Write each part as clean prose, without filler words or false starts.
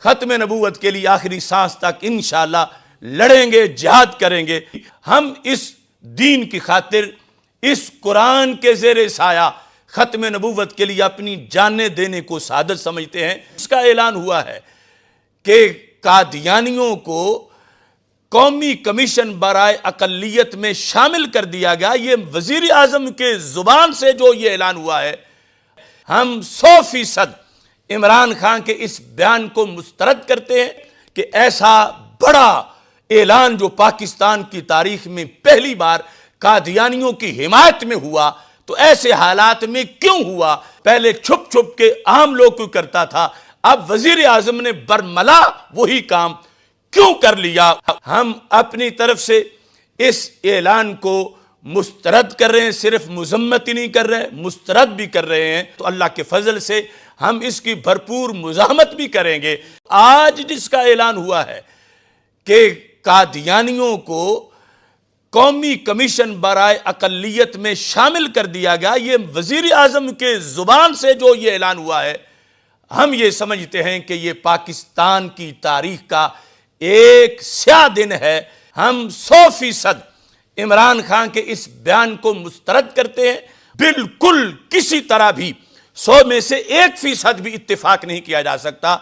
ختم نبوت کے لیے آخری سانس تک انشاءاللہ لڑیں گے، جہاد کریں گے۔ ہم اس دین کی خاطر اس قرآن کے زیر سایہ ختم نبوت کے لیے اپنی جانیں دینے کو سعادت سمجھتے ہیں۔ اس کا اعلان ہوا ہے کہ قادیانیوں کو قومی کمیشن برائے اقلیت میں شامل کر دیا گیا۔ یہ وزیر اعظم کے زبان سے جو یہ اعلان ہوا ہے، ہم 100% عمران خان کے اس بیان کو مسترد کرتے ہیں کہ ایسا بڑا اعلان جو پاکستان کی تاریخ میں پہلی بار قادیانیوں کی حمایت میں ہوا، تو ایسے حالات میں کیوں ہوا؟ پہلے چھپ چھپ کے عام لوگ کو کرتا تھا، اب وزیر اعظم نے برملا وہی کام کیوں کر لیا؟ ہم اپنی طرف سے اس اعلان کو مسترد کر رہے ہیں، صرف مذمت ہی نہیں کر رہے، مسترد بھی کر رہے ہیں۔ تو اللہ کے فضل سے ہم اس کی بھرپور مزاحمت بھی کریں گے۔ آج جس کا اعلان ہوا ہے کہ قادیانیوں کو قومی کمیشن برائے اقلیت میں شامل کر دیا گیا، یہ وزیر اعظم کے زبان سے جو یہ اعلان ہوا ہے، ہم یہ سمجھتے ہیں کہ یہ پاکستان کی تاریخ کا ایک سیاہ دن ہے۔ ہم 100% عمران خان کے اس بیان کو مسترد کرتے ہیں۔ بالکل کسی طرح بھی 100 میں سے 1% بھی اتفاق نہیں کیا جا سکتا۔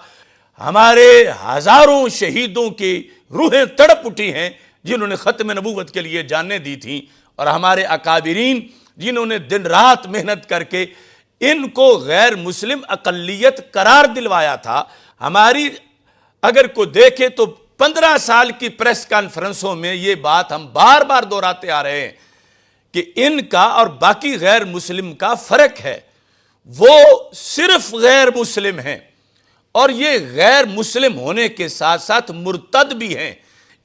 ہمارے ہزاروں شہیدوں کی روحیں تڑپ اٹھی ہیں جنہوں نے ختم نبوت کے لیے جانیں دی تھیں، اور ہمارے اکابرین جنہوں نے دن رات محنت کر کے ان کو غیر مسلم اقلیت قرار دلوایا تھا۔ ہماری اگر کوئی دیکھے تو 15 سال کی پریس کانفرنسوں میں یہ بات ہم بار بار دہراتے آ رہے ہیں کہ ان کا اور باقی غیر مسلم کا فرق ہے۔ وہ صرف غیر مسلم ہیں، اور یہ غیر مسلم ہونے کے ساتھ ساتھ مرتد بھی ہیں،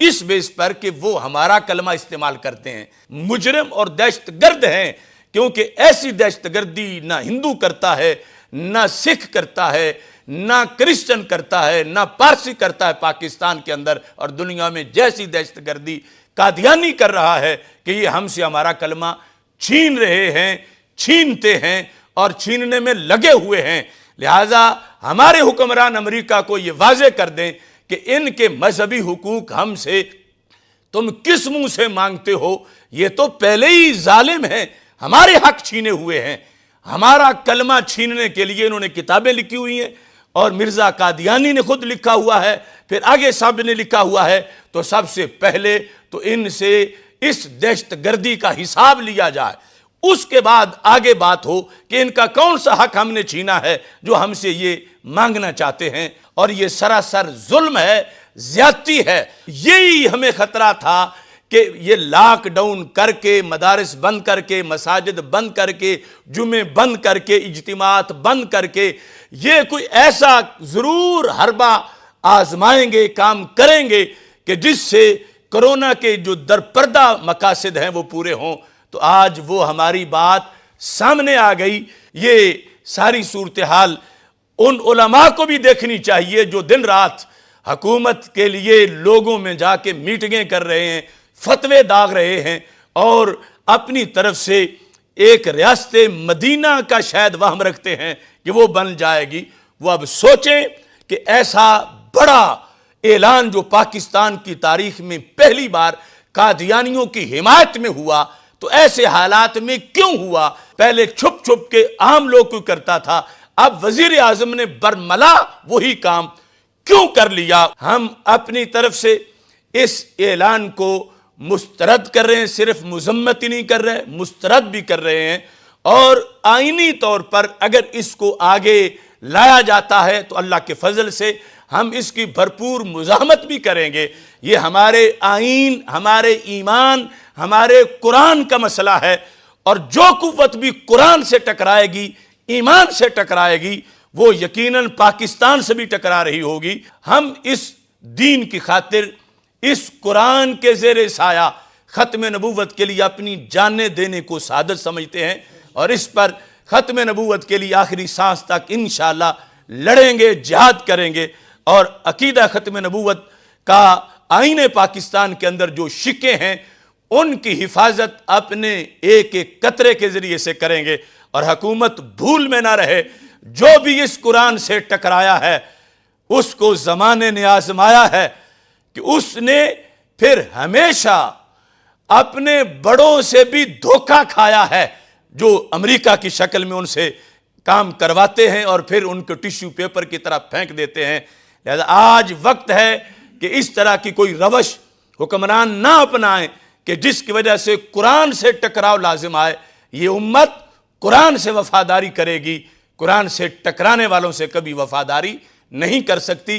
اس بیس پر کہ وہ ہمارا کلمہ استعمال کرتے ہیں۔ مجرم اور دہشت گرد ہیں، کیونکہ ایسی دہشت گردی نہ ہندو کرتا ہے، نہ سکھ کرتا ہے، نہ کرسچن کرتا ہے، نہ پارسی کرتا ہے پاکستان کے اندر اور دنیا میں۔ جیسی دہشت گردی قادیانی کر رہا ہے کہ یہ ہم سے ہمارا کلمہ چھین رہے ہیں، چھینتے ہیں اور چھیننے میں لگے ہوئے ہیں۔ لہٰذا ہمارے حکمران امریکہ کو یہ واضح کر دیں کہ ان کے مذہبی حقوق ہم سے تم کس منہ سے مانگتے ہو؟ یہ تو پہلے ہی ظالم ہیں، ہمارے حق چھینے ہوئے ہیں۔ ہمارا کلمہ چھیننے کے لیے انہوں نے کتابیں لکھی ہوئی ہیں، اور مرزا قادیانی نے خود لکھا ہوا ہے، پھر آگے سب نے لکھا ہوا ہے۔ تو سب سے پہلے تو ان سے اس دہشت گردی کا حساب لیا جائے، اس کے بعد آگے بات ہو کہ ان کا کون سا حق ہم نے چھینا ہے جو ہم سے یہ مانگنا چاہتے ہیں۔ اور یہ سراسر ظلم ہے، زیادتی ہے۔ یہی ہمیں خطرہ تھا کہ یہ لاک ڈاؤن کر کے، مدارس بند کر کے، مساجد بند کر کے، جمعے بند کر کے، اجتماعات بند کر کے، یہ کوئی ایسا ضرور حربہ آزمائیں گے، کام کریں گے کہ جس سے کرونا کے جو درپردہ مقاصد ہیں وہ پورے ہوں۔ تو آج وہ ہماری بات سامنے آ گئی۔ یہ ساری صورتحال ان علماء کو بھی دیکھنی چاہیے جو دن رات حکومت کے لیے لوگوں میں جا کے میٹنگیں کر رہے ہیں، فتوے داغ رہے ہیں، اور اپنی طرف سے ایک ریاست مدینہ کا شاید وہم رکھتے ہیں کہ وہ بن جائے گی۔ وہ اب سوچیں کہ ایسا بڑا اعلان جو پاکستان کی تاریخ میں پہلی بار قادیانیوں کی حمایت میں ہوا، تو ایسے حالات میں کیوں ہوا؟ پہلے چھپ چھپ کے عام لوگ کو کرتا تھا، اب وزیر اعظم نے برملا وہی کام کیوں کر لیا؟ ہم اپنی طرف سے اس اعلان کو مسترد کر رہے ہیں، صرف مذمت ہی نہیں کر رہے، مسترد بھی کر رہے ہیں۔ اور آئینی طور پر اگر اس کو آگے لایا جاتا ہے تو اللہ کے فضل سے ہم اس کی بھرپور مزاحمت بھی کریں گے۔ یہ ہمارے آئین، ہمارے ایمان، ہمارے قرآن کا مسئلہ ہے، اور جو قوت بھی قرآن سے ٹکرائے گی، ایمان سے ٹکرائے گی، وہ یقیناً پاکستان سے بھی ٹکرا رہی ہوگی۔ ہم اس دین کی خاطر اس قرآن کے زیر سایہ ختم نبوت کے لیے اپنی جانیں دینے کو سعادت سمجھتے ہیں، اور اس پر ختم نبوت کے لیے آخری سانس تک انشاءاللہ لڑیں گے، جہاد کریں گے، اور عقیدہ ختم نبوت کا آئین پاکستان کے اندر جو شکیں ہیں ان کی حفاظت اپنے ایک ایک قطرے کے ذریعے سے کریں گے، اور حکومت بھول میں نہ رہے۔ جو بھی اس قرآن سے ٹکرایا ہے اس کو زمانے نے آزمایا ہے کہ اس نے پھر ہمیشہ اپنے بڑوں سے بھی دھوکہ کھایا ہے، جو امریکہ کی شکل میں ان سے کام کرواتے ہیں اور پھر ان کو ٹیشو پیپر کی طرح پھینک دیتے ہیں۔ لہذا آج وقت ہے کہ اس طرح کی کوئی روش حکمران نہ اپنائیں کہ جس کی وجہ سے قرآن سے ٹکراؤ لازم آئے۔ یہ امت قرآن سے وفاداری کرے گی، قرآن سے ٹکرانے والوں سے کبھی وفاداری نہیں کر سکتی۔